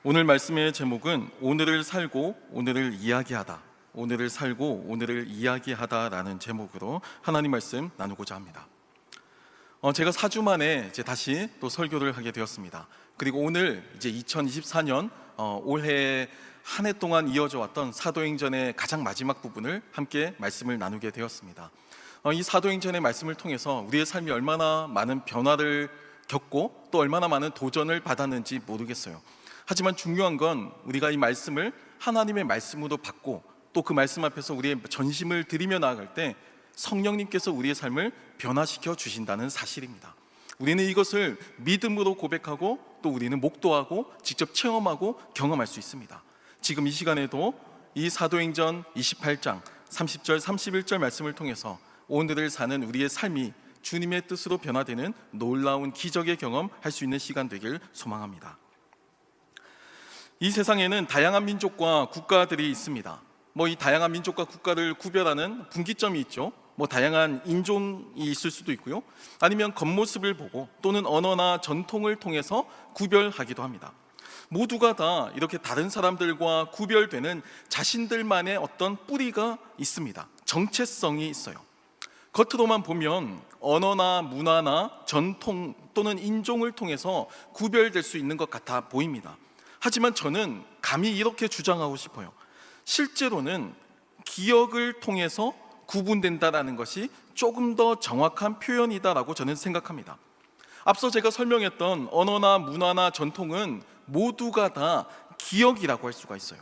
오늘 말씀의 제목은 오늘을 살고 오늘을 이야기하다, 오늘을 살고 오늘을 이야기하다라는 제목으로 하나님 말씀 나누고자 합니다. 제가 4주 만에 다시 또 설교를 하게 되었습니다. 그리고 오늘 2024년 올해 한 해 동안 이어져 왔던 사도행전의 가장 마지막 부분을 함께 말씀을 나누게 되었습니다. 이 사도행전의 말씀을 통해서 우리의 삶이 얼마나 많은 변화를 겪고 또 얼마나 많은 도전을 받았는지 모르겠어요. 하지만 중요한 건 우리가 이 말씀을 하나님의 말씀으로 받고 또 그 말씀 앞에서 우리의 전심을 드리며 나아갈 때 성령님께서 우리의 삶을 변화시켜 주신다는 사실입니다. 우리는 이것을 믿음으로 고백하고 또 우리는 목도하고 직접 체험하고 경험할 수 있습니다. 지금 이 시간에도 이 사도행전 28장 30절 31절 말씀을 통해서 오늘을 사는 우리의 삶이 주님의 뜻으로 변화되는 놀라운 기적의 경험할 수 있는 시간 되길 소망합니다. 이 세상에는 다양한 민족과 국가들이 있습니다. 이 다양한 민족과 국가를 구별하는 분기점이 있죠. 다양한 인종이 있을 수도 있고요. 아니면 겉모습을 보고 또는 언어나 전통을 통해서 구별하기도 합니다. 모두가 다 이렇게 다른 사람들과 구별되는 자신들만의 어떤 뿌리가 있습니다. 정체성이 있어요. 겉으로만 보면 언어나 문화나 전통 또는 인종을 통해서 구별될 수 있는 것 같아 보입니다. 하지만 저는 감히 이렇게 주장하고 싶어요. 실제로는 기억을 통해서 구분된다라는 것이 조금 더 정확한 표현이다라고 저는 생각합니다. 앞서 제가 설명했던 언어나 문화나 전통은 모두가 다 기억이라고 할 수가 있어요.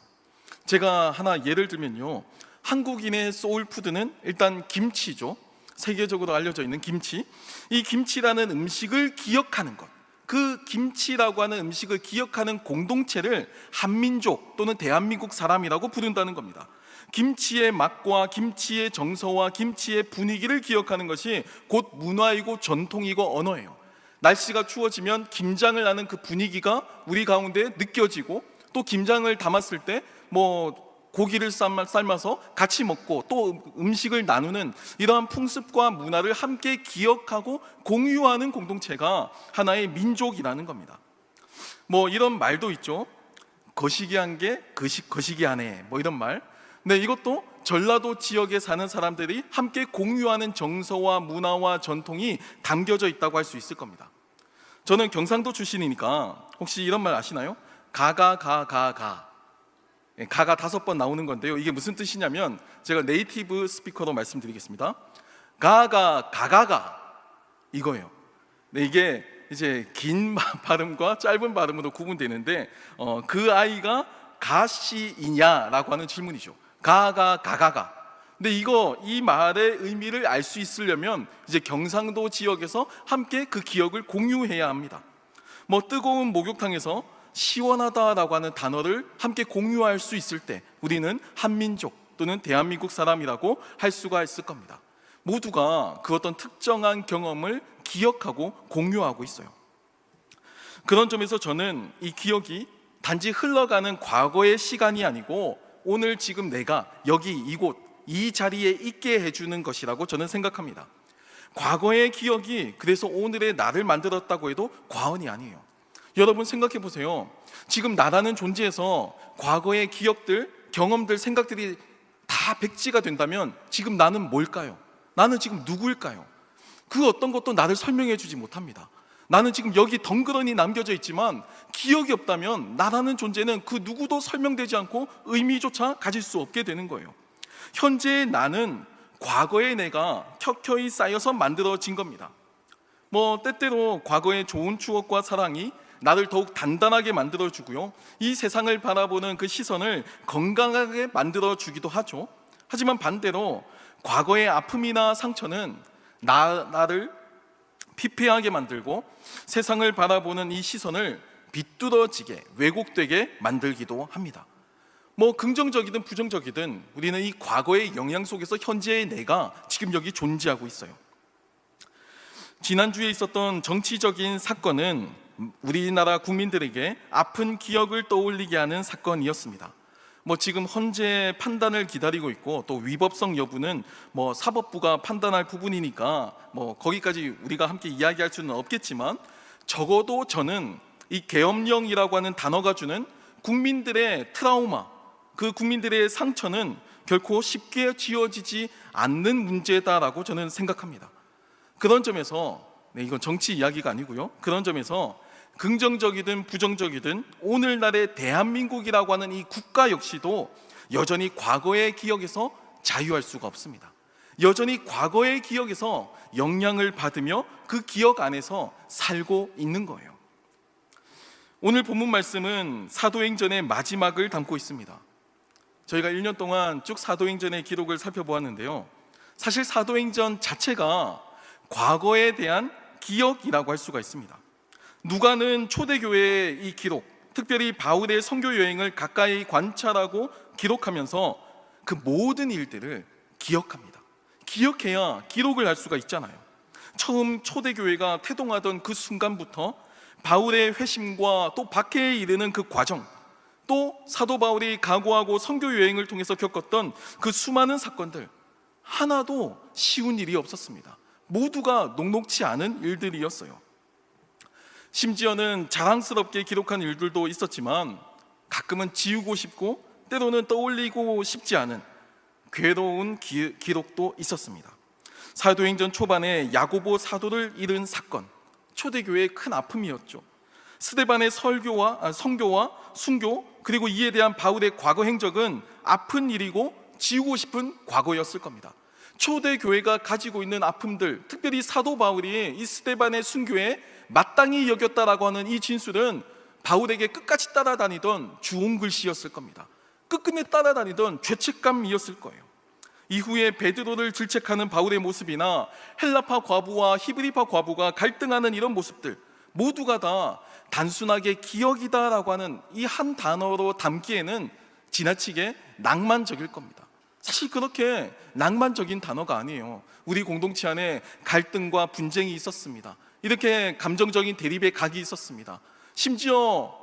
제가 하나 예를 들면요, 한국인의 소울푸드는 일단 김치죠. 세계적으로 알려져 있는 김치. 이 김치라는 음식을 기억하는 것, 그 김치라고 하는 음식을 기억하는 공동체를 한민족 또는 대한민국 사람이라고 부른다는 겁니다. 김치의 맛과 김치의 정서와 김치의 분위기를 기억하는 것이 곧 문화이고 전통이고 언어예요. 날씨가 추워지면 김장을 하는 그 분위기가 우리 가운데 느껴지고, 또 김장을 담았을 때 고기를 삶아서 같이 먹고 또 음식을 나누는 이러한 풍습과 문화를 함께 기억하고 공유하는 공동체가 하나의 민족이라는 겁니다. 이런 말도 있죠. 거시기 한 게 거시기 하네, 이런 말. 네, 이것도 전라도 지역에 사는 사람들이 함께 공유하는 정서와 문화와 전통이 담겨져 있다고 할 수 있을 겁니다. 저는 경상도 출신이니까 혹시 이런 말 아시나요? 가가 5번 나오는 건데요, 이게 무슨 뜻이냐면 제가 네이티브 스피커로 말씀드리겠습니다. 가가 이거예요. 네, 이게 이제 긴 발음과 짧은 발음으로 구분되는데 그 아이가 가시이냐라고 하는 질문이죠. 가가. 근데 이 말의 의미를 알 수 있으려면 이제 경상도 지역에서 함께 그 기억을 공유해야 합니다. 뜨거운 목욕탕에서 시원하다라고 하는 단어를 함께 공유할 수 있을 때 우리는 한민족 또는 대한민국 사람이라고 할 수가 있을 겁니다. 모두가 그 어떤 특정한 경험을 기억하고 공유하고 있어요. 그런 점에서 저는 이 기억이 단지 흘러가는 과거의 시간이 아니고 오늘 지금 내가 여기 이곳 이 자리에 있게 해주는 것이라고 저는 생각합니다. 과거의 기억이 그래서 오늘의 나를 만들었다고 해도 과언이 아니에요. 여러분 생각해 보세요. 지금 나라는 존재에서 과거의 기억들, 경험들, 생각들이 다 백지가 된다면 지금 나는 뭘까요? 나는 지금 누구일까요? 그 어떤 것도 나를 설명해 주지 못합니다. 나는 지금 여기 덩그러니 남겨져 있지만 기억이 없다면 나라는 존재는 그 누구도 설명되지 않고 의미조차 가질 수 없게 되는 거예요. 현재의 나는 과거의 내가 켜켜이 쌓여서 만들어진 겁니다. 때때로 과거의 좋은 추억과 사랑이 나를 더욱 단단하게 만들어주고요, 이 세상을 바라보는 그 시선을 건강하게 만들어주기도 하죠. 하지만 반대로 과거의 아픔이나 상처는 나를 피폐하게 만들고 세상을 바라보는 이 시선을 비뚤어지게 왜곡되게 만들기도 합니다. 긍정적이든 부정적이든 우리는 이 과거의 영향 속에서 현재의 내가 지금 여기 존재하고 있어요. 지난주에 있었던 정치적인 사건은 우리나라 국민들에게 아픈 기억을 떠올리게 하는 사건이었습니다. 지금 헌재 판단을 기다리고 있고 또 위법성 여부는 사법부가 판단할 부분이니까 거기까지 우리가 함께 이야기할 수는 없겠지만, 적어도 저는 이 계엄령이라고 하는 단어가 주는 국민들의 트라우마, 그 국민들의 상처는 결코 쉽게 지워지지 않는 문제다라고 저는 생각합니다. 그런 점에서 이건 정치 이야기가 아니고요. 그런 점에서 긍정적이든 부정적이든 오늘날의 대한민국이라고 하는 이 국가 역시도 여전히 과거의 기억에서 자유할 수가 없습니다. 여전히 과거의 기억에서 영향을 받으며 그 기억 안에서 살고 있는 거예요. 오늘 본문 말씀은 사도행전의 마지막을 담고 있습니다. 저희가 1년 동안 쭉 사도행전의 기록을 살펴보았는데요, 사실 사도행전 자체가 과거에 대한 기억이라고 할 수가 있습니다. 누가는 초대교회의 이 기록, 특별히 바울의 선교 여행을 가까이 관찰하고 기록하면서 그 모든 일들을 기억합니다. 기억해야 기록을 할 수가 있잖아요. 처음 초대교회가 태동하던 그 순간부터 바울의 회심과 또 박해에 이르는 그 과정, 또 사도 바울이 각오하고 선교 여행을 통해서 겪었던 그 수많은 사건들, 하나도 쉬운 일이 없었습니다. 모두가 녹록지 않은 일들이었어요. 심지어는 자랑스럽게 기록한 일들도 있었지만 가끔은 지우고 싶고 때로는 떠올리고 싶지 않은 괴로운 기록도 있었습니다. 사도행전 초반에 야고보 사도를 잃은 사건, 초대교회의 큰 아픔이었죠. 스데반의 성교와 순교, 그리고 이에 대한 바울의 과거 행적은 아픈 일이고 지우고 싶은 과거였을 겁니다. 초대교회가 가지고 있는 아픔들, 특별히 사도 바울이 이 스데반의 순교에 마땅히 여겼다라고 하는 이 진술은 바울에게 끝까지 따라다니던 주홍글씨였을 겁니다. 끝끝내 따라다니던 죄책감이었을 거예요. 이후에 베드로를 질책하는 바울의 모습이나 헬라파 과부와 히브리파 과부가 갈등하는 이런 모습들, 모두가 다 단순하게 기억이다라고 하는 이 한 단어로 담기에는 지나치게 낭만적일 겁니다. 사실 그렇게 낭만적인 단어가 아니에요. 우리 공동체 안에 갈등과 분쟁이 있었습니다. 이렇게 감정적인 대립의 각이 있었습니다. 심지어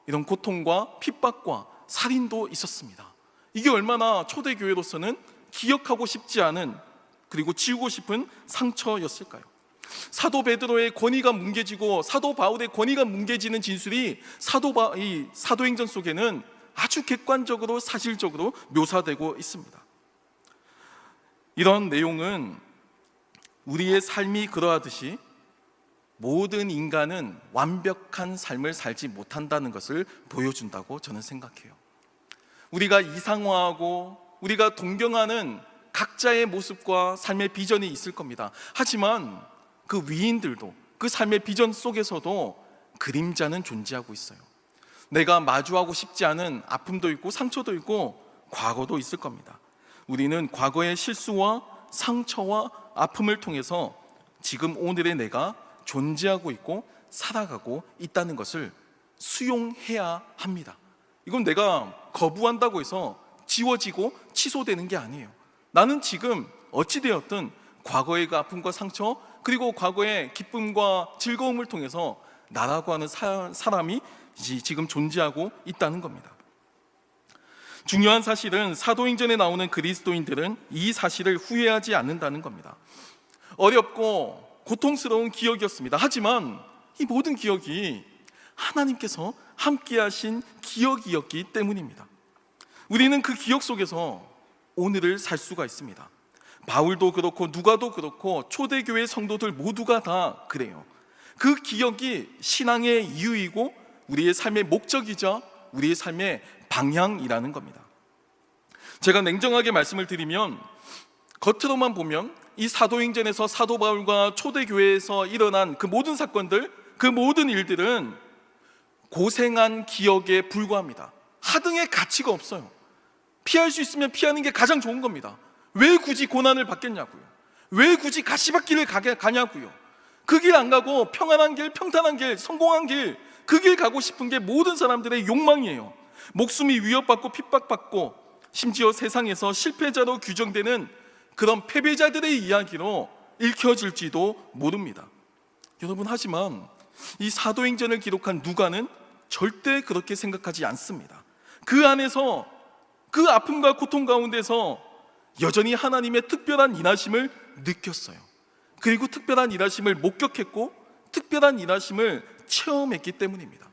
이런 고통과 핍박과 살인도 있었습니다. 이게 얼마나 초대교회로서는 기억하고 싶지 않은, 그리고 지우고 싶은 상처였을까요? 사도 베드로의 권위가 뭉개지고 사도 바울의 권위가 뭉개지는 진술이 사도행전 속에는 아주 객관적으로 사실적으로 묘사되고 있습니다. 이런 내용은 우리의 삶이 그러하듯이 모든 인간은 완벽한 삶을 살지 못한다는 것을 보여준다고 저는 생각해요. 우리가 이상화하고 우리가 동경하는 각자의 모습과 삶의 비전이 있을 겁니다. 하지만 그 위인들도, 그 삶의 비전 속에서도 그림자는 존재하고 있어요. 내가 마주하고 싶지 않은 아픔도 있고 상처도 있고 과거도 있을 겁니다. 우리는 과거의 실수와 상처와 아픔을 통해서 지금 오늘의 내가 존재하고 있고 살아가고 있다는 것을 수용해야 합니다. 이건 내가 거부한다고 해서 지워지고 취소되는 게 아니에요. 나는 지금 어찌되었든 과거의 그 아픔과 상처, 그리고 과거의 기쁨과 즐거움을 통해서 나라고 하는 사람이 지금 존재하고 있다는 겁니다. 중요한 사실은 사도행전에 나오는 그리스도인들은 이 사실을 후회하지 않는다는 겁니다. 어렵고 고통스러운 기억이었습니다. 하지만 이 모든 기억이 하나님께서 함께 하신 기억이었기 때문입니다. 우리는 그 기억 속에서 오늘을 살 수가 있습니다. 바울도 그렇고 누가도 그렇고 초대교회 성도들 모두가 다 그래요. 그 기억이 신앙의 이유이고 우리의 삶의 목적이자 우리의 삶의 방향이라는 겁니다. 제가 냉정하게 말씀을 드리면 겉으로만 보면 이 사도행전에서 사도 바울과 초대교회에서 일어난 그 모든 사건들, 그 모든 일들은 고생한 기억에 불과합니다. 하등의 가치가 없어요. 피할 수 있으면 피하는 게 가장 좋은 겁니다. 왜 굳이 고난을 받겠냐고요. 왜 굳이 가시밭길을 가냐고요. 그 길 안 가고 평안한 길, 평탄한 길, 성공한 길, 그 길 가고 싶은 게 모든 사람들의 욕망이에요. 목숨이 위협받고 핍박받고 심지어 세상에서 실패자로 규정되는 그런 패배자들의 이야기로 읽혀질지도 모릅니다. 여러분, 하지만 이 사도행전을 기록한 누가는 절대 그렇게 생각하지 않습니다. 그 안에서, 그 아픔과 고통 가운데서 여전히 하나님의 특별한 인하심을 느꼈어요. 그리고 특별한 인하심을 목격했고 특별한 인하심을 체험했기 때문입니다.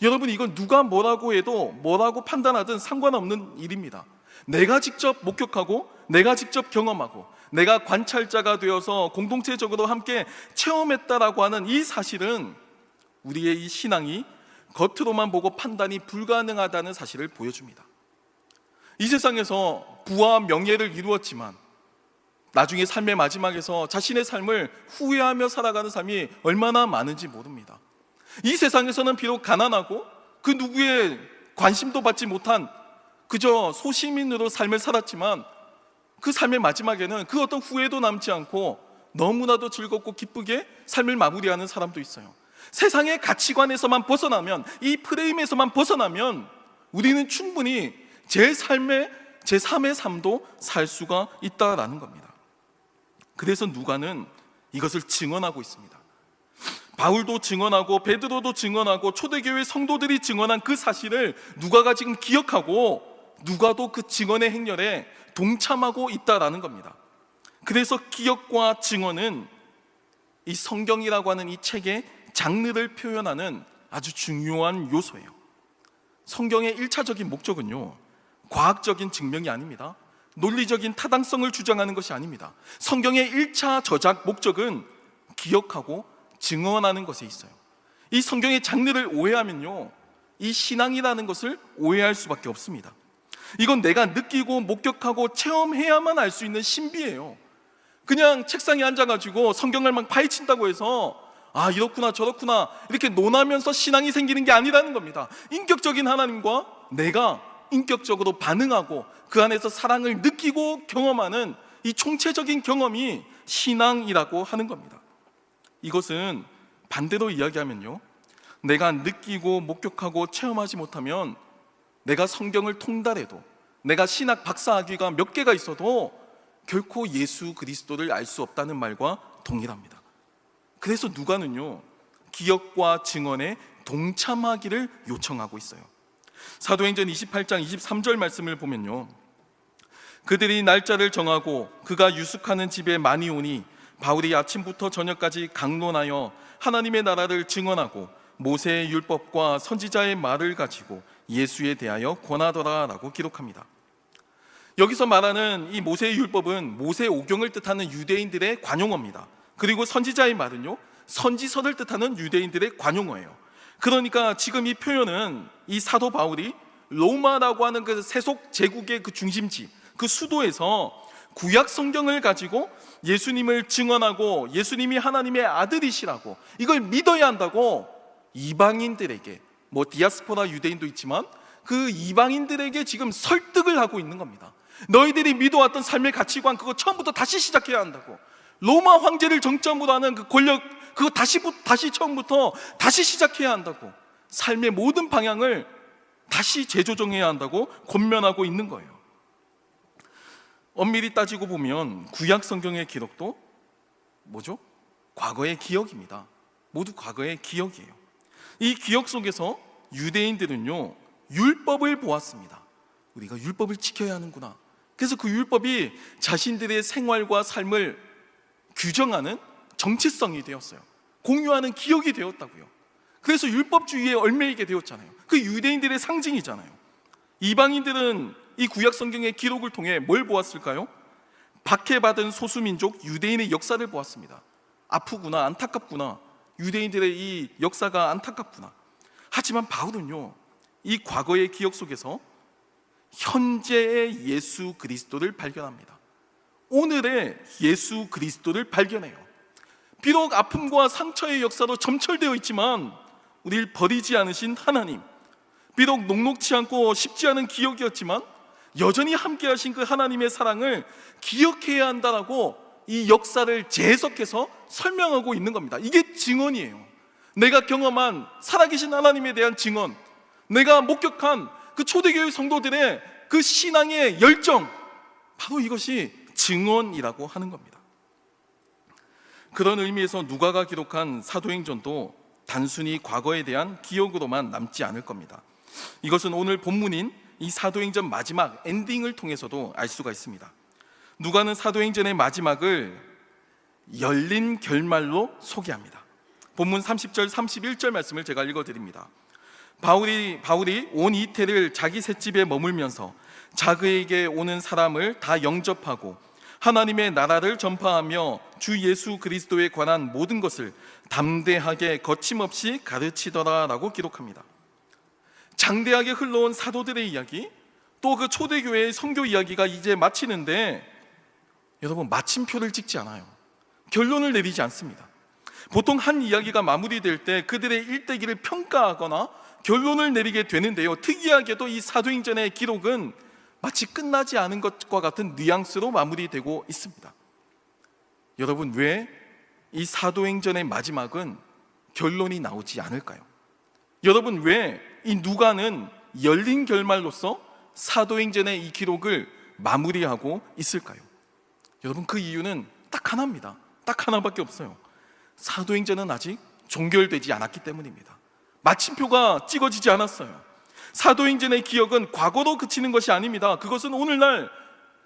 여러분, 이건 누가 뭐라고 해도 뭐라고 판단하든 상관없는 일입니다. 내가 직접 목격하고 내가 직접 경험하고 내가 관찰자가 되어서 공동체적으로 함께 체험했다라고 하는 이 사실은 우리의 이 신앙이 겉으로만 보고 판단이 불가능하다는 사실을 보여줍니다. 이 세상에서 부와 명예를 이루었지만 나중에 삶의 마지막에서 자신의 삶을 후회하며 살아가는 삶이 얼마나 많은지 모릅니다. 이 세상에서는 비록 가난하고 그 누구의 관심도 받지 못한 그저 소시민으로 삶을 살았지만 그 삶의 마지막에는 그 어떤 후회도 남지 않고 너무나도 즐겁고 기쁘게 삶을 마무리하는 사람도 있어요. 세상의 가치관에서만 벗어나면, 이 프레임에서만 벗어나면 우리는 충분히 제 삶의 삶도 살 수가 있다라는 겁니다. 그래서 누가는 이것을 증언하고 있습니다. 바울도 증언하고 베드로도 증언하고 초대교회 성도들이 증언한 그 사실을 누가가 지금 기억하고 누가도 그 증언의 행렬에 동참하고 있다라는 겁니다. 그래서 기억과 증언은 이 성경이라고 하는 이 책의 장르를 표현하는 아주 중요한 요소예요. 성경의 1차적인 목적은요, 과학적인 증명이 아닙니다. 논리적인 타당성을 주장하는 것이 아닙니다. 성경의 1차 저작 목적은 기억하고 증언하는 것에 있어요. 이 성경의 장르를 오해하면요, 이 신앙이라는 것을 오해할 수밖에 없습니다. 이건 내가 느끼고 목격하고 체험해야만 알 수 있는 신비예요. 그냥 책상에 앉아가지고 성경을 막 파헤친다고 해서 아, 이렇구나 저렇구나 이렇게 논하면서 신앙이 생기는 게 아니라는 겁니다. 인격적인 하나님과 내가 인격적으로 반응하고 그 안에서 사랑을 느끼고 경험하는 이 총체적인 경험이 신앙이라고 하는 겁니다. 이것은 반대로 이야기하면요, 내가 느끼고 목격하고 체험하지 못하면 내가 성경을 통달해도, 내가 신학 박사학위가 몇 개가 있어도 결코 예수 그리스도를 알 수 없다는 말과 동일합니다. 그래서 누가는요, 기억과 증언에 동참하기를 요청하고 있어요. 사도행전 28장 23절 말씀을 보면요, 그들이 날짜를 정하고 그가 유숙하는 집에 많이 오니 바울이 아침부터 저녁까지 강론하여 하나님의 나라를 증언하고 모세의 율법과 선지자의 말을 가지고 예수에 대하여 권하더라 라고 기록합니다. 여기서 말하는 이 모세의 율법은 모세 오경을 뜻하는 유대인들의 관용어입니다. 그리고 선지자의 말은요, 선지서를 뜻하는 유대인들의 관용어예요. 그러니까 지금 이 표현은 이 사도 바울이 로마라고 하는 그 세속 제국의 그 중심지, 그 수도에서 구약 성경을 가지고 예수님을 증언하고 예수님이 하나님의 아들이시라고, 이걸 믿어야 한다고 이방인들에게, 뭐 디아스포라 유대인도 있지만 그 이방인들에게 지금 설득을 하고 있는 겁니다. 너희들이 믿어왔던 삶의 가치관, 그거 처음부터 다시 시작해야 한다고. 로마 황제를 정점으로 하는 그 권력, 그거 다시 처음부터 다시 시작해야 한다고. 삶의 모든 방향을 다시 재조정해야 한다고 권면하고 있는 거예요. 엄밀히 따지고 보면 구약 성경의 기록도 뭐죠? 과거의 기억입니다. 모두 과거의 기억이에요. 이 기억 속에서 유대인들은요, 율법을 보았습니다. 우리가 율법을 지켜야 하는구나. 그래서 그 율법이 자신들의 생활과 삶을 규정하는 정체성이 되었어요. 공유하는 기억이 되었다고요. 그래서 율법주의에 얽매이게 되었잖아요. 그 유대인들의 상징이잖아요. 이방인들은 이 구약 성경의 기록을 통해 뭘 보았을까요? 박해받은 소수민족 유대인의 역사를 보았습니다. 아프구나, 안타깝구나, 유대인들의 이 역사가 안타깝구나. 하지만 바울은요, 이 과거의 기억 속에서 현재의 예수 그리스도를 발견합니다. 오늘의 예수 그리스도를 발견해요. 비록 아픔과 상처의 역사로 점철되어 있지만 우리를 버리지 않으신 하나님, 비록 녹록지 않고 쉽지 않은 기억이었지만 여전히 함께 하신 그 하나님의 사랑을 기억해야 한다라고 이 역사를 재해석해서 설명하고 있는 겁니다. 이게 증언이에요. 내가 경험한 살아계신 하나님에 대한 증언, 내가 목격한 그 초대교회 성도들의 그 신앙의 열정, 바로 이것이 증언이라고 하는 겁니다. 그런 의미에서 누가가 기록한 사도행전도 단순히 과거에 대한 기억으로만 남지 않을 겁니다. 이것은 오늘 본문인 이 사도행전 마지막 엔딩을 통해서도 알 수가 있습니다. 누가는 사도행전의 마지막을 열린 결말로 소개합니다. 본문 30절 31절 말씀을 제가 읽어드립니다. 바울이 온 이태를 자기 셋집에 머물면서 자그에게 오는 사람을 다 영접하고 하나님의 나라를 전파하며 주 예수 그리스도에 관한 모든 것을 담대하게 거침없이 가르치더라라고 기록합니다. 장대하게 흘러온 사도들의 이야기, 또 그 초대교회의 선교 이야기가 이제 마치는데 여러분, 마침표를 찍지 않아요. 결론을 내리지 않습니다. 보통 한 이야기가 마무리될 때 그들의 일대기를 평가하거나 결론을 내리게 되는데요, 특이하게도 이 사도행전의 기록은 마치 끝나지 않은 것과 같은 뉘앙스로 마무리되고 있습니다. 여러분, 왜 이 사도행전의 마지막은 결론이 나오지 않을까요? 여러분, 왜 이 누가는 열린 결말로서 사도행전의 이 기록을 마무리하고 있을까요? 여러분, 그 이유는 딱 하나입니다. 딱 하나밖에 없어요. 사도행전은 아직 종결되지 않았기 때문입니다. 마침표가 찍어지지 않았어요. 사도행전의 기억은 과거로 그치는 것이 아닙니다. 그것은 오늘날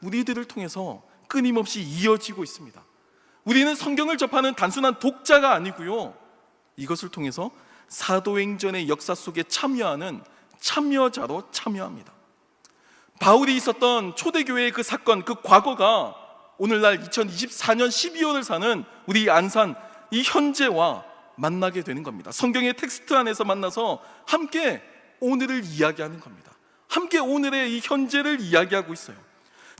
우리들을 통해서 끊임없이 이어지고 있습니다. 우리는 성경을 접하는 단순한 독자가 아니고요, 이것을 통해서 사도행전의 역사 속에 참여하는 참여자로 참여합니다. 바울이 있었던 초대교회의 그 사건, 그 과거가 오늘날 2024년 12월을 사는 우리 안산 이 현재와 만나게 되는 겁니다. 성경의 텍스트 안에서 만나서 함께 오늘을 이야기하는 겁니다. 함께 오늘의 이 현재를 이야기하고 있어요.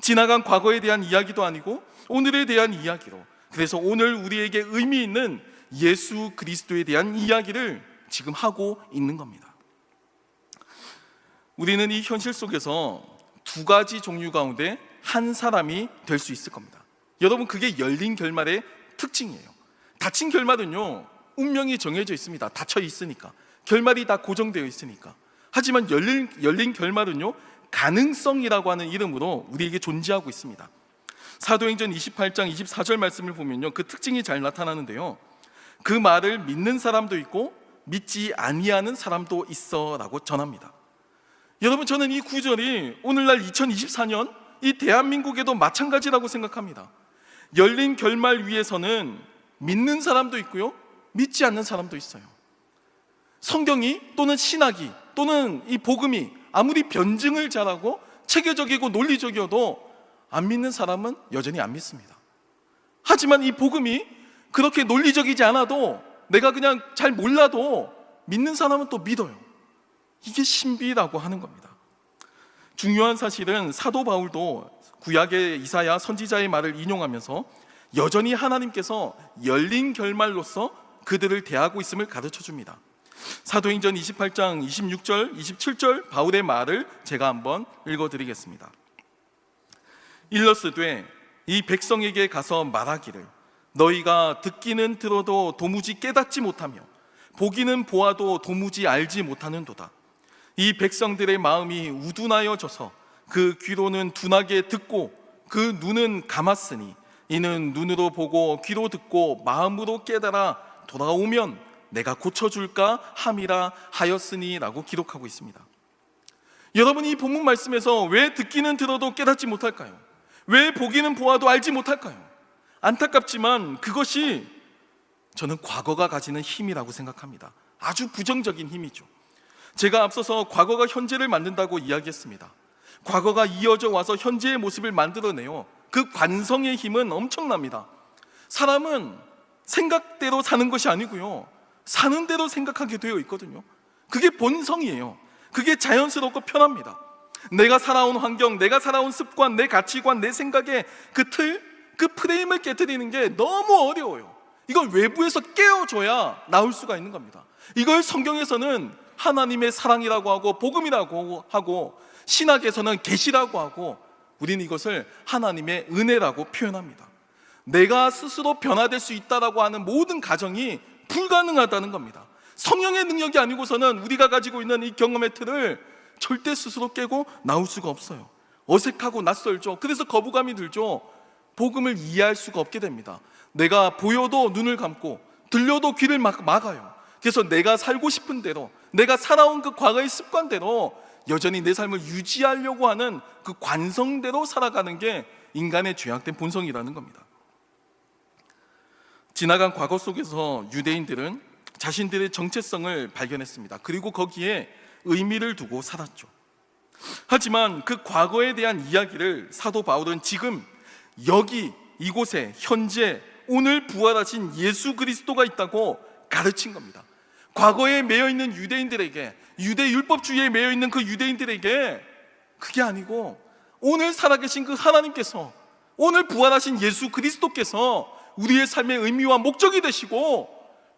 지나간 과거에 대한 이야기도 아니고 오늘에 대한 이야기로, 그래서 오늘 우리에게 의미 있는 예수 그리스도에 대한 이야기를 지금 하고 있는 겁니다. 우리는 이 현실 속에서 두 가지 종류 가운데 한 사람이 될 수 있을 겁니다. 여러분, 그게 열린 결말의 특징이에요. 닫힌 결말은요, 운명이 정해져 있습니다. 닫혀 있으니까, 결말이 다 고정되어 있으니까. 하지만 열린 결말은요, 가능성이라고 하는 이름으로 우리에게 존재하고 있습니다. 사도행전 28장 24절 말씀을 보면요, 그 특징이 잘 나타나는데요, 그 말을 믿는 사람도 있고 믿지 아니하는 사람도 있어 라고 전합니다. 여러분, 저는 이 구절이 오늘날 2024년 이 대한민국에도 마찬가지라고 생각합니다. 열린 결말 위에서는 믿는 사람도 있고요, 믿지 않는 사람도 있어요. 성경이 또는 신학이 또는 이 복음이 아무리 변증을 잘하고 체계적이고 논리적이어도 안 믿는 사람은 여전히 안 믿습니다. 하지만 이 복음이 그렇게 논리적이지 않아도, 내가 그냥 잘 몰라도 믿는 사람은 또 믿어요. 이게 신비라고 하는 겁니다. 중요한 사실은 사도 바울도 구약의 이사야 선지자의 말을 인용하면서 여전히 하나님께서 열린 결말로서 그들을 대하고 있음을 가르쳐 줍니다. 사도행전 28장 26절, 27절 바울의 말을 제가 한번 읽어드리겠습니다. 일러스되 이 백성에게 가서 말하기를, 너희가 듣기는 들어도 도무지 깨닫지 못하며 보기는 보아도 도무지 알지 못하는도다. 이 백성들의 마음이 우둔하여져서 그 귀로는 둔하게 듣고 그 눈은 감았으니 이는 눈으로 보고 귀로 듣고 마음으로 깨달아 돌아오면 내가 고쳐줄까 함이라 하였으니 라고 기록하고 있습니다. 여러분, 이 본문 말씀에서 왜 듣기는 들어도 깨닫지 못할까요? 왜 보기는 보아도 알지 못할까요? 안타깝지만 그것이 저는 과거가 가지는 힘이라고 생각합니다. 아주 부정적인 힘이죠. 제가 앞서서 과거가 현재를 만든다고 이야기했습니다. 과거가 이어져 와서 현재의 모습을 만들어내요. 그 관성의 힘은 엄청납니다. 사람은 생각대로 사는 것이 아니고요, 사는 대로 생각하게 되어 있거든요. 그게 본성이에요. 그게 자연스럽고 편합니다. 내가 살아온 환경, 내가 살아온 습관, 내 가치관, 내 생각의 그 틀, 그 프레임을 깨트리는 게 너무 어려워요. 이걸 외부에서 깨워줘야 나올 수가 있는 겁니다. 이걸 성경에서는 하나님의 사랑이라고 하고 복음이라고 하고 신학에서는 계시라고 하고 우리는 이것을 하나님의 은혜라고 표현합니다. 내가 스스로 변화될 수 있다라고 하는 모든 가정이 불가능하다는 겁니다. 성령의 능력이 아니고서는 우리가 가지고 있는 이 경험의 틀을 절대 스스로 깨고 나올 수가 없어요. 어색하고 낯설죠. 그래서 거부감이 들죠. 복음을 이해할 수가 없게 됩니다. 내가 보여도 눈을 감고 들려도 귀를 막아요. 그래서 내가 살고 싶은 대로, 내가 살아온 그 과거의 습관대로 여전히 내 삶을 유지하려고 하는 그 관성대로 살아가는 게 인간의 죄악된 본성이라는 겁니다. 지나간 과거 속에서 유대인들은 자신들의 정체성을 발견했습니다. 그리고 거기에 의미를 두고 살았죠. 하지만 그 과거에 대한 이야기를 사도 바울은 지금 여기 이곳에 현재 오늘 부활하신 예수 그리스도가 있다고 가르친 겁니다. 과거에 매여 있는 유대인들에게, 유대 율법주의에 매여 있는 그 유대인들에게 그게 아니고 오늘 살아계신 그 하나님께서, 오늘 부활하신 예수 그리스도께서 우리의 삶의 의미와 목적이 되시고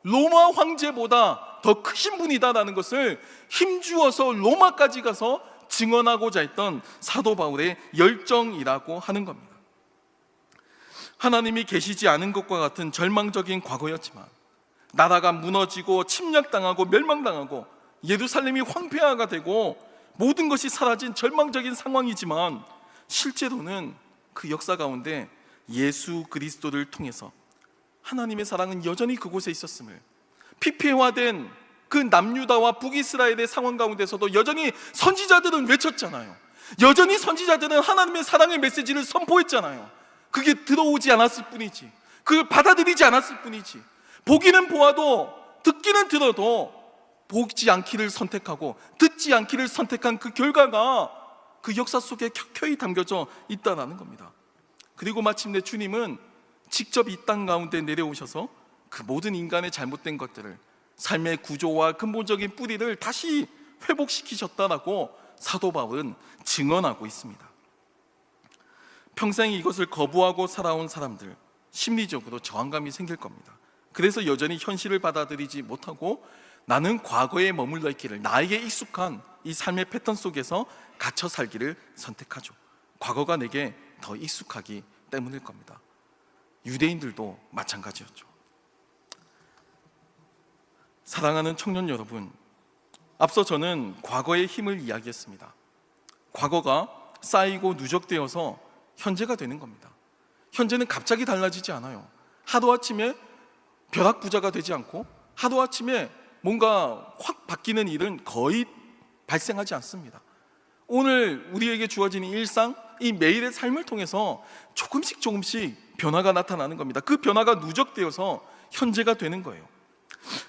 로마 황제보다 더 크신 분이다라는 것을 힘주어서 로마까지 가서 증언하고자 했던 사도 바울의 열정이라고 하는 겁니다. 하나님이 계시지 않은 것과 같은 절망적인 과거였지만, 나라가 무너지고 침략당하고 멸망당하고 예루살렘이 황폐화가 되고 모든 것이 사라진 절망적인 상황이지만, 실제로는 그 역사 가운데 예수 그리스도를 통해서 하나님의 사랑은 여전히 그곳에 있었음을, 피폐화된 그 남유다와 북이스라엘의 상황 가운데서도 여전히 선지자들은 외쳤잖아요. 여전히 선지자들은 하나님의 사랑의 메시지를 선포했잖아요. 그게 들어오지 않았을 뿐이지, 그걸 받아들이지 않았을 뿐이지, 보기는 보아도 듣기는 들어도 보지 않기를 선택하고 듣지 않기를 선택한 그 결과가 그 역사 속에 켜켜이 담겨져 있다는 겁니다. 그리고 마침내 주님은 직접 이 땅 가운데 내려오셔서 그 모든 인간의 잘못된 것들을, 삶의 구조와 근본적인 뿌리를 다시 회복시키셨다라고 사도 바울은 증언하고 있습니다. 평생 이것을 거부하고 살아온 사람들, 심리적으로 저항감이 생길 겁니다. 그래서 여전히 현실을 받아들이지 못하고 나는 과거에 머물러 있기를, 나에게 익숙한 이 삶의 패턴 속에서 갇혀 살기를 선택하죠. 과거가 내게 더 익숙하기 때문일 겁니다. 유대인들도 마찬가지였죠. 사랑하는 청년 여러분, 앞서 저는 과거의 힘을 이야기했습니다. 과거가 쌓이고 누적되어서 현재가 되는 겁니다. 현재는 갑자기 달라지지 않아요. 하루아침에 벼락부자가 되지 않고 하루아침에 뭔가 확 바뀌는 일은 거의 발생하지 않습니다. 오늘 우리에게 주어진 일상, 이 매일의 삶을 통해서 조금씩 변화가 나타나는 겁니다. 그 변화가 누적되어서 현재가 되는 거예요.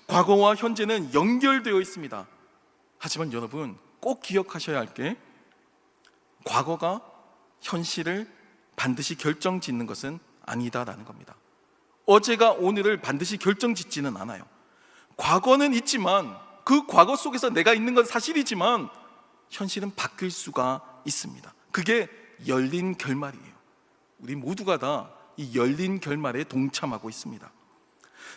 과거와 현재는 연결되어 있습니다. 하지만 여러분, 꼭 기억하셔야 할 게, 과거가 현실을 반드시 결정짓는 것은 아니다라는 겁니다. 어제가 오늘을 반드시 결정짓지는 않아요. 과거는 있지만, 그 과거 속에서 내가 있는 건 사실이지만 현실은 바뀔 수가 있습니다. 그게 열린 결말이에요. 우리 모두가 다 이 열린 결말에 동참하고 있습니다.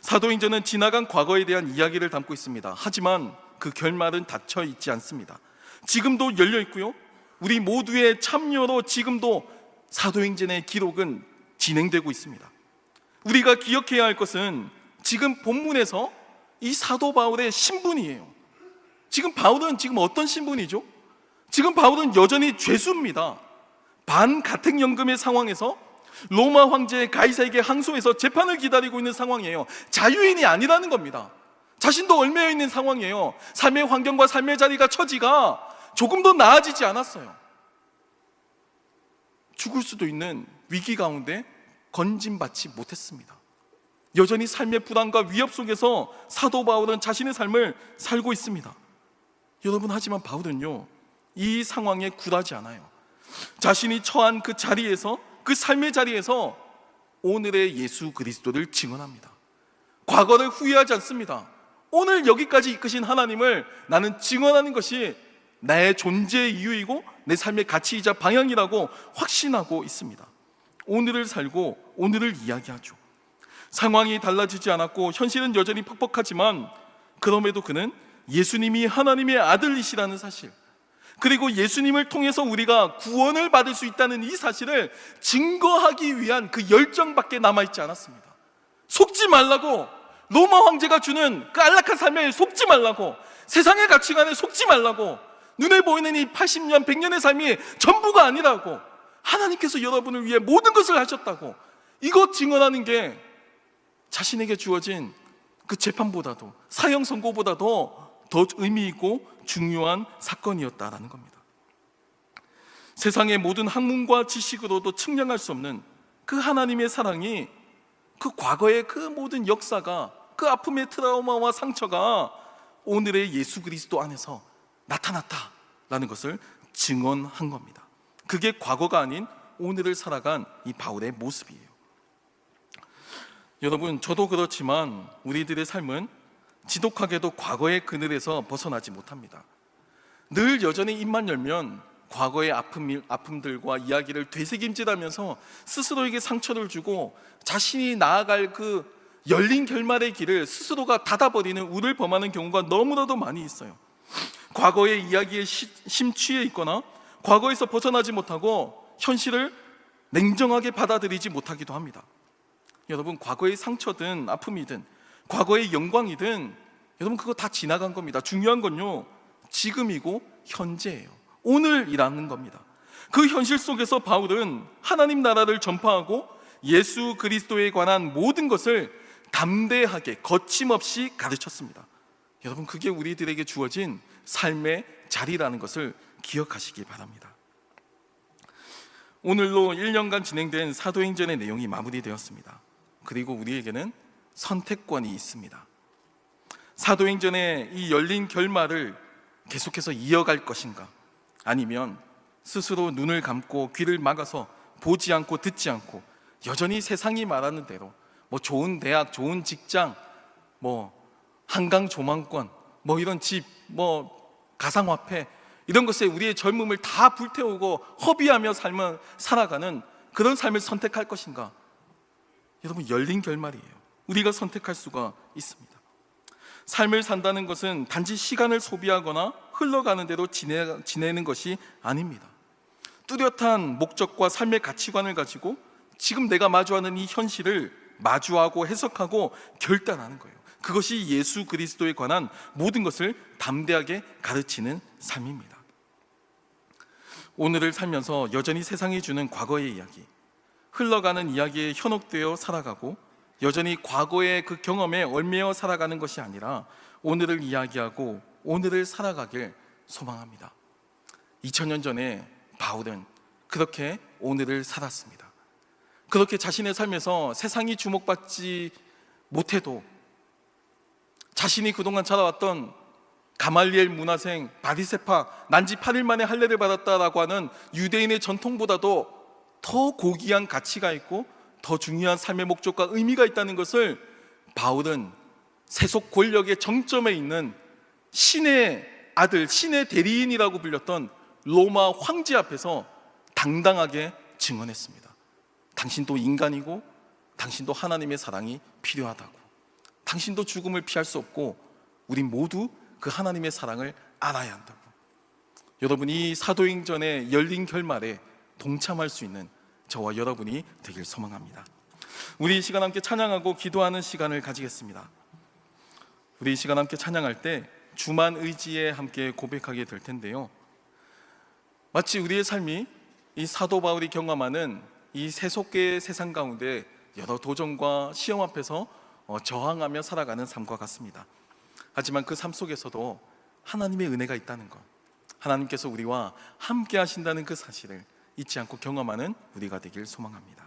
사도행전은 지나간 과거에 대한 이야기를 담고 있습니다. 하지만 그 결말은 닫혀 있지 않습니다. 지금도 열려 있고요, 우리 모두의 참여로 지금도 사도행전의 기록은 진행되고 있습니다. 우리가 기억해야 할 것은 지금 본문에서 이 사도 바울의 신분이에요. 지금 바울은 어떤 신분이죠? 지금 바울은 여전히 죄수입니다. 반가택연금의 상황에서 로마 황제 가이사에게 항소해서 재판을 기다리고 있는 상황이에요. 자유인이 아니라는 겁니다. 자신도 얽매여 있는 상황이에요. 삶의 환경과 삶의 자리가, 처지가 조금도 나아지지 않았어요. 죽을 수도 있는 위기 가운데 건짐받지 못했습니다. 여전히 삶의 불안과 위협 속에서 사도 바울은 자신의 삶을 살고 있습니다. 여러분, 하지만 바울은요, 이 상황에 굴하지 않아요. 자신이 처한 그 자리에서, 그 삶의 자리에서 오늘의 예수 그리스도를 증언합니다. 과거를 후회하지 않습니다. 오늘 여기까지 이끄신 하나님을 나는 증언하는 것이 나의 존재의 이유이고 내 삶의 가치이자 방향이라고 확신하고 있습니다. 오늘을 살고 오늘을 이야기하죠. 상황이 달라지지 않았고 현실은 여전히 퍽퍽하지만, 그럼에도 그는 예수님이 하나님의 아들이시라는 사실, 그리고 예수님을 통해서 우리가 구원을 받을 수 있다는 이 사실을 증거하기 위한 그 열정밖에 남아있지 않았습니다. 속지 말라고, 로마 황제가 주는 그 안락한 삶에 속지 말라고, 세상의 가치관에 속지 말라고, 눈에 보이는 이 80년, 100년의 삶이 전부가 아니라고, 하나님께서 여러분을 위해 모든 것을 하셨다고, 이것 증언하는 게 자신에게 주어진 그 재판보다도, 사형 선고보다도 더 의미 있고 중요한 사건이었다라는 겁니다. 세상의 모든 학문과 지식으로도 측량할 수 없는 그 하나님의 사랑이, 그 과거의 그 모든 역사가, 그 아픔의 트라우마와 상처가 오늘의 예수 그리스도 안에서 나타났다라는 것을 증언한 겁니다. 그게 과거가 아닌 오늘을 살아간 이 바울의 모습이에요. 여러분, 저도 그렇지만 우리들의 삶은 지독하게도 과거의 그늘에서 벗어나지 못합니다. 늘 여전히 입만 열면 과거의 아픔들과 이야기를 되새김질하면서 스스로에게 상처를 주고 자신이 나아갈 그 열린 결말의 길을 스스로가 닫아버리는 우를 범하는 경우가 너무나도 많이 있어요. 과거의 이야기에 심취해 있거나 과거에서 벗어나지 못하고 현실을 냉정하게 받아들이지 못하기도 합니다. 여러분, 과거의 상처든 아픔이든 과거의 영광이든 여러분 그거 다 지나간 겁니다. 중요한 건요, 지금이고 현재예요. 오늘이라는 겁니다. 그 현실 속에서 바울은 하나님 나라를 전파하고 예수 그리스도에 관한 모든 것을 담대하게 거침없이 가르쳤습니다. 여러분, 그게 우리들에게 주어진 삶의 자리라는 것을 기억하시기 바랍니다. 오늘로 1년간 진행된 사도행전의 내용이 마무리되었습니다. 그리고 우리에게는 선택권이 있습니다. 사도행전의 이 열린 결말을 계속해서 이어갈 것인가, 아니면 스스로 눈을 감고 귀를 막아서 보지 않고 듣지 않고 여전히 세상이 말하는 대로 좋은 대학, 좋은 직장, 한강 조망권, 이런 집, 가상화폐, 이런 것에 우리의 젊음을 다 불태우고 허비하며 살아가는 그런 삶을 선택할 것인가? 여러분, 열린 결말이에요. 우리가 선택할 수가 있습니다. 삶을 산다는 것은 단지 시간을 소비하거나 흘러가는 대로 지내는 것이 아닙니다. 뚜렷한 목적과 삶의 가치관을 가지고 지금 내가 마주하는 이 현실을 마주하고 해석하고 결단하는 거예요. 그것이 예수 그리스도에 관한 모든 것을 담대하게 가르치는 삶입니다. 오늘을 살면서 여전히 세상이 주는 과거의 이야기, 흘러가는 이야기에 현혹되어 살아가고 여전히 과거의 그 경험에 얽매여 살아가는 것이 아니라 오늘을 이야기하고 오늘을 살아가길 소망합니다. 2000년 전에 바울은 그렇게 오늘을 살았습니다. 그렇게 자신의 삶에서 세상이 주목받지 못해도 자신이 그동안 살아왔던 가말리엘 문화생 바리새파, 난지 8일 만에 할례를 받았다라고 하는 유대인의 전통보다도 더 고귀한 가치가 있고 더 중요한 삶의 목적과 의미가 있다는 것을 바울은 세속 권력의 정점에 있는 신의 아들, 신의 대리인이라고 불렸던 로마 황제 앞에서 당당하게 증언했습니다. 당신도 인간이고 당신도 하나님의 사랑이 필요하다고, 당신도 죽음을 피할 수 없고 우리 모두 그 하나님의 사랑을 알아야 한다고. 여러분, 이 사도행전의 열린 결말에 동참할 수 있는 저와 여러분이 되길 소망합니다. 우리 이 시간 함께 찬양하고 기도하는 시간을 가지겠습니다. 우리 이 시간 함께 찬양할 때 주만 의지에 함께 고백하게 될 텐데요, 마치 우리의 삶이 이 사도 바울이 경험하는 이 세속계의 세상 가운데 여러 도전과 시험 앞에서 저항하며 살아가는 삶과 같습니다. 하지만 그 삶 속에서도 하나님의 은혜가 있다는 것, 하나님께서 우리와 함께 하신다는 그 사실을 잊지 않고 경험하는 우리가 되길 소망합니다.